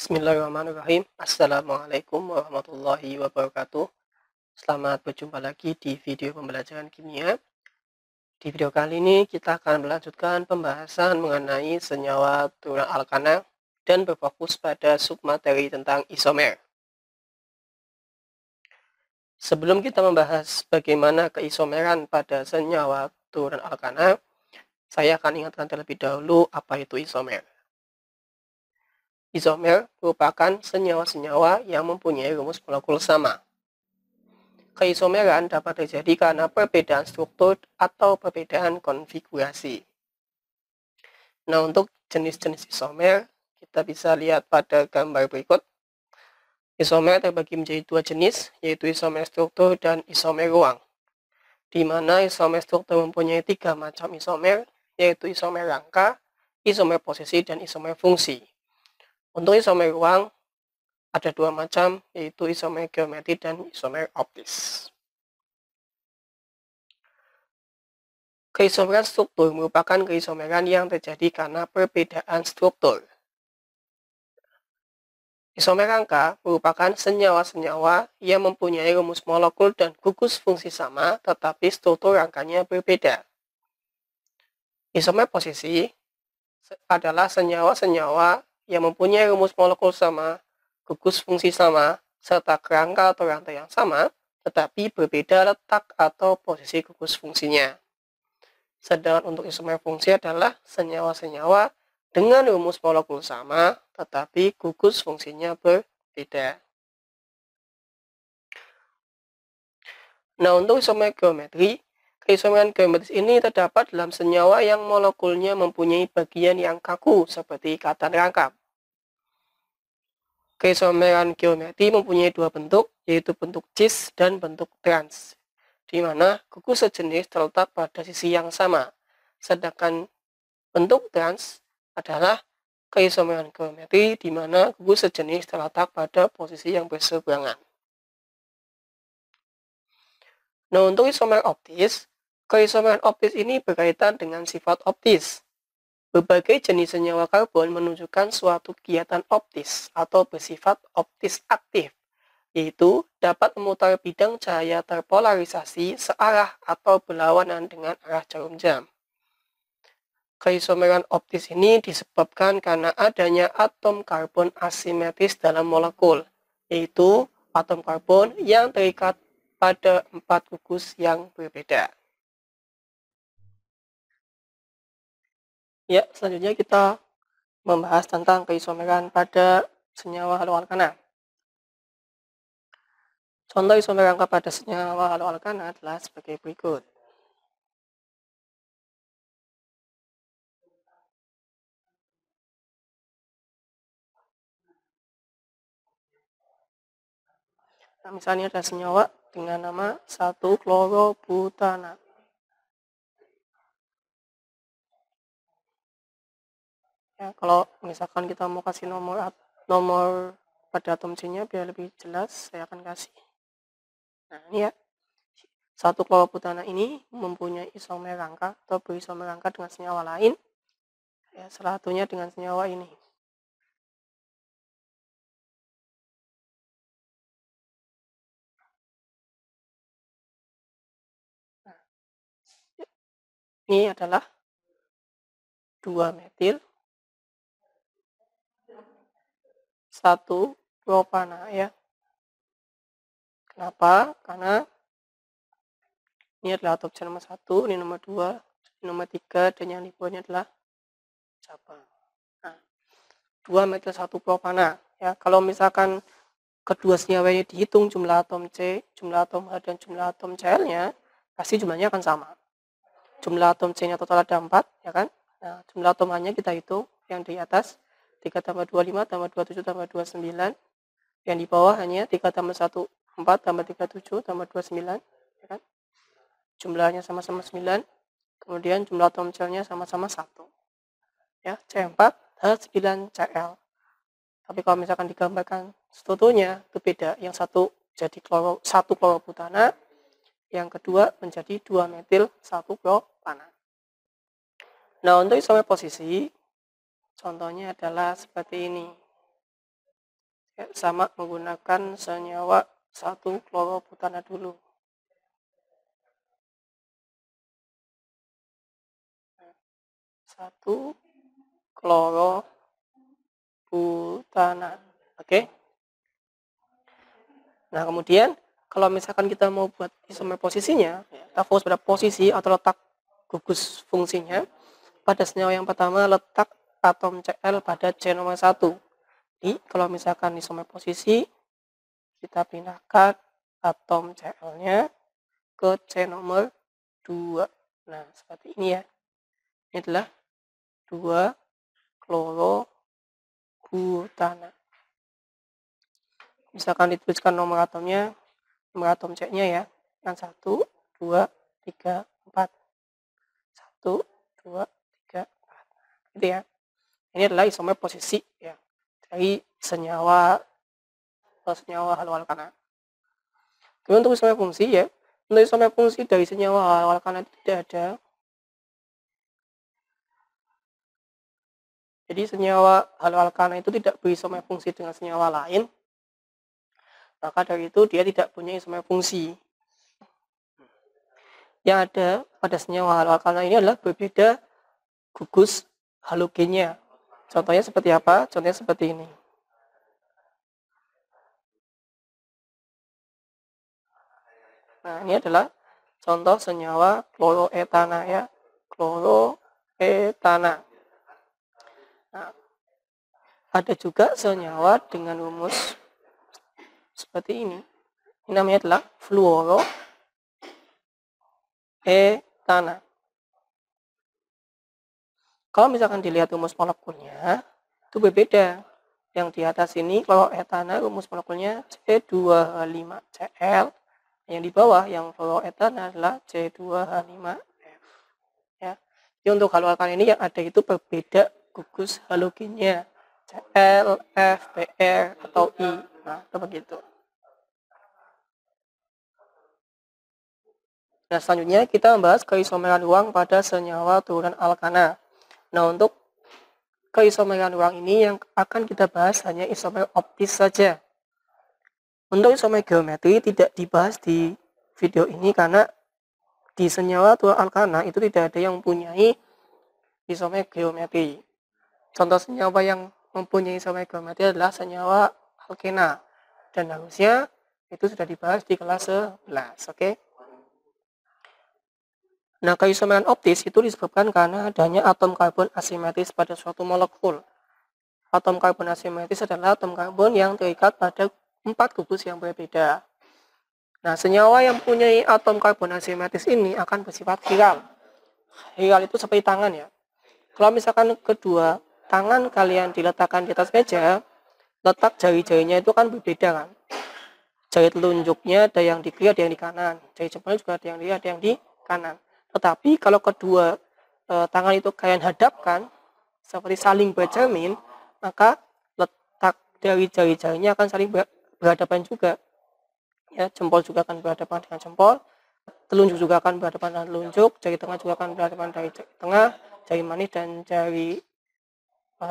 Bismillahirrahmanirrahim. Assalamualaikum warahmatullahi wabarakatuh. Selamat berjumpa lagi di video pembelajaran kimia. Di video kali ini kita akan melanjutkan pembahasan mengenai senyawa turunan alkana dan berfokus pada submateri tentang isomer. Sebelum kita membahas bagaimana keisomeran pada senyawa turunan alkana, saya akan ingatkan terlebih dahulu apa itu isomer. Isomer merupakan senyawa-senyawa yang mempunyai rumus molekul sama. Keisomeran dapat terjadi karena perbedaan struktur atau perbedaan konfigurasi. Nah, untuk jenis-jenis isomer, kita bisa lihat pada gambar berikut. Isomer terbagi menjadi dua jenis, yaitu isomer struktur dan isomer ruang. Di mana isomer struktur mempunyai tiga macam isomer, yaitu isomer rangka, isomer posisi, dan isomer fungsi. Untuk isomer ruang, ada dua macam, yaitu isomer geometri dan isomer optis. Keisomeran struktur merupakan keisomeran yang terjadi karena perbedaan struktur. Isomer rangka merupakan senyawa-senyawa yang mempunyai rumus molekul dan gugus fungsi sama, tetapi struktur rangkanya berbeda. Isomer posisi adalah senyawa-senyawa yang mempunyai rumus molekul sama, gugus fungsi sama, serta kerangka atau rantai yang sama, tetapi berbeda letak atau posisi gugus fungsinya. Sedangkan untuk isomer fungsi adalah senyawa-senyawa dengan rumus molekul sama, tetapi gugus fungsinya berbeda. Nah, untuk isomer geometri, keisomeran geometris ini terdapat dalam senyawa yang molekulnya mempunyai bagian yang kaku seperti ikatan rangkap. Keisomeran geometri mempunyai dua bentuk, yaitu bentuk cis dan bentuk trans, di mana gugus sejenis terletak pada sisi yang sama, sedangkan bentuk trans adalah keisomeran geometri di mana gugus sejenis terletak pada posisi yang berseberangan. Nah, untuk isomer optis, keisomeran optis ini berkaitan dengan sifat optis. Berbagai jenis senyawa karbon menunjukkan suatu kegiatan optis atau bersifat optis aktif, yaitu dapat memutar bidang cahaya terpolarisasi searah atau berlawanan dengan arah jarum jam. Keisomeran optis ini disebabkan karena adanya atom karbon asimetris dalam molekul, yaitu atom karbon yang terikat pada 4 gugus yang berbeda. Ya, selanjutnya kita membahas tentang keisomeran pada senyawa haloalkana. Contoh isomer rangka pada senyawa haloalkana adalah sebagai berikut. Nah, misalnya ada senyawa dengan nama 1-klorobutana. Ya, kalau misalkan kita mau kasih nomor pada atom C-nya biar lebih jelas, saya akan kasih. Nah, ini ya. 1-klorobutana ini mempunyai isomer rangka atau berisomer rangka dengan senyawa lain. Ya, salah satunya dengan senyawa ini. Nah, ini adalah 2-metil 1-propana ya. Kenapa? Karena ini adalah atom C nomor 1, ini nomor 2, ini nomor 3, dan yang di bawahnya adalah cabang. Nah, 2-metil 1-propana ya. Kalau misalkan kedua senyawa ini dihitung jumlah atom C, jumlah atom H, dan jumlah atom Cl-nya, pasti jumlahnya akan sama. Jumlah atom C-nya total ada 4, ya kan? Nah, jumlah atom H-nya kita hitung yang di atas 3 tambah 25 tambah 27 tambah 29. Yang di bawah hanya 3 tambah 1, 4 tambah 37 tambah 29, ya kan? Jumlahnya sama-sama 9. Kemudian jumlah atom Cl-nya sama-sama 1. Ya, C4 H9Cl. Tapi kalau misalkan digambarkan strukturnya itu beda. Yang satu jadi 1-klorobutana, yang kedua menjadi 2-metil 1-propana. Nah, untuk isomer posisi, contohnya adalah seperti ini. ya, sama menggunakan senyawa 1-klorobutana dulu. Satu klorobutana. Oke. Nah, kemudian kalau misalkan kita mau buat isomer posisinya, kita fokus pada posisi atau letak gugus fungsinya. Pada senyawa yang pertama, letak atom Cl pada C nomor 1. Jadi, kalau misalkan isomer posisi, kita pindahkan atom Cl-nya ke C nomor 2. Nah, seperti ini ya. Ini adalah 2-klorobutana. Misalkan dituliskan nomor atomnya, nomor atom C-nya ya, yang 1, 2, 3, 4. 1, 2, 3, 4. Gitu ya. Ini adalah isomer posisi ya dari senyawa halo alkana. Kemudian untuk isomer fungsi ya, untuk isomer fungsi dari senyawa halo alkana tidak ada. Jadi senyawa halo alkana itu tidak berisomer fungsi dengan senyawa lain. Maka dari itu dia tidak punya isomer fungsi. Yang ada pada senyawa halo alkana ini adalah berbeda gugus halogennya. Contohnya seperti apa? Contohnya seperti ini. Nah, ini adalah contoh senyawa kloroetana ya. Kloroetana. Nah, ada juga senyawa dengan rumus seperti ini. Ini namanya adalah fluoroetana. Kalau misalkan dilihat rumus molekulnya, itu berbeda. Yang di atas ini kloroetana rumus molekulnya C2H5Cl. Yang di bawah yang fluoroetana adalah C2H5F. Ya. Jadi untuk halo alkana ini yang ada itu berbeda gugus halogennya. Cl, F, Br, atau I. Nah, itu begitu. Nah, selanjutnya kita membahas keisomeran ruang pada senyawa turunan alkana. Nah, untuk keisomeran ruang ini yang akan kita bahas hanya isomer optis saja. Untuk isomer geometri tidak dibahas di video ini karena di senyawa turunan alkana itu tidak ada yang mempunyai isomer geometri. Contoh senyawa yang mempunyai isomer geometri adalah senyawa alkena. Dan harusnya itu sudah dibahas di kelas 11. Oke. Nah, keisomeran optis itu disebabkan karena adanya atom karbon asimetris pada suatu molekul. Atom karbon asimetris adalah atom karbon yang terikat pada 4 gugus yang berbeda. Nah, senyawa yang mempunyai atom karbon asimetris ini akan bersifat chiral. Chiral itu seperti tangan ya. Kalau misalkan kedua tangan kalian diletakkan di atas meja, letak jari-jarinya itu kan berbeda kan. Jari telunjuknya ada yang di kiri, ada yang di kanan. Jari jempolnya juga ada yang di kiri, ada yang di kanan. Tetapi kalau kedua tangan itu kalian hadapkan seperti saling bercermin, maka letak dari jari-jarinya akan saling berhadapan juga. Ya, jempol juga akan berhadapan dengan jempol, telunjuk juga akan berhadapan dengan telunjuk, jari tengah juga akan berhadapan dengan jari tengah, jari manis dan jari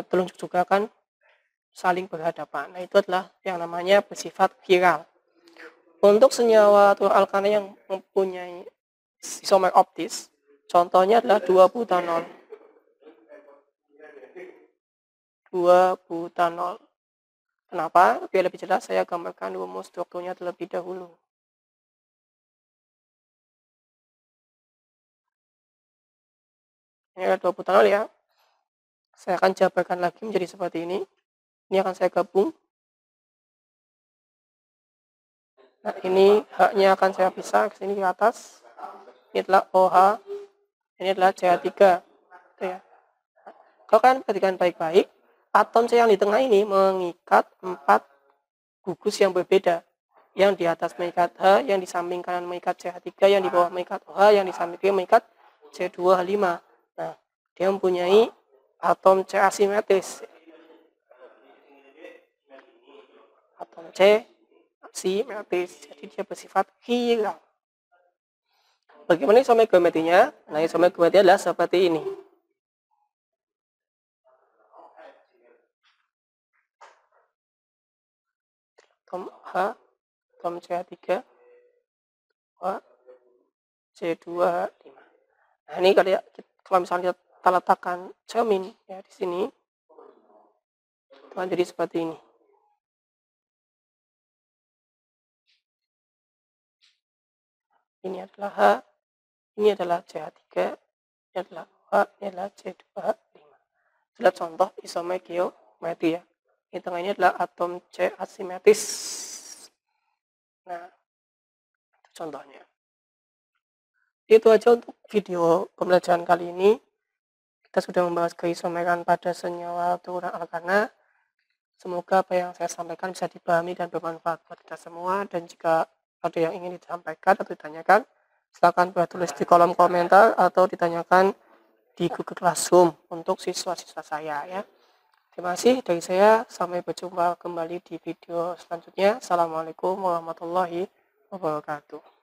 telunjuk juga akan saling berhadapan. Nah, itu adalah yang namanya bersifat chiral. Untuk senyawa turunan alkana yang mempunyai isomer optis, contohnya adalah 2-butanol. 2-butanol. Kenapa? Biar lebih jelas saya gambarkan rumus strukturnya terlebih dahulu. Ini adalah 2-butanol ya. Saya akan jabarkan lagi menjadi seperti ini. Ini akan saya gabung. Nah, ini H-nya akan saya pisah ke sini ke atas. Ini adalah OH. Ini adalah CH3. Itu ya. Kalau kalian perhatikan baik-baik, atom C yang di tengah ini mengikat 4 gugus yang berbeda. Yang di atas mengikat H, yang di samping kanan mengikat CH3, yang di bawah mengikat OH, yang di samping kiri mengikat C2H5. Nah, dia mempunyai atom C asimetris. Atom C asimetris, jadi dia bersifat chiral. Bagaimana isomer geometrinya? Nah, isomer geometri adalah seperti ini. atom H, atom CH3, 2, C2, H5. Nah, ini kalau misalnya kita letakkan cermin ya di sini, itu akan jadi seperti ini. Ini adalah H, ini adalah CH3, ini adalah H, ini adalah C2H5. Lihat contoh isomer geometri ya. Ini tengah ini adalah atom C asimetris. Nah, itu contohnya. Itu aja untuk video pembelajaran kali ini. Kita sudah membahas keisomeran pada senyawa turunan alkana. Semoga apa yang saya sampaikan bisa dipahami dan bermanfaat buat kita semua. Dan jika ada yang ingin disampaikan atau ditanyakan, silakan buat tulis di kolom komentar atau ditanyakan di Google Classroom untuk siswa-siswa saya ya. Terima kasih dari saya. Sampai berjumpa kembali di video selanjutnya. Assalamualaikum warahmatullahi wabarakatuh.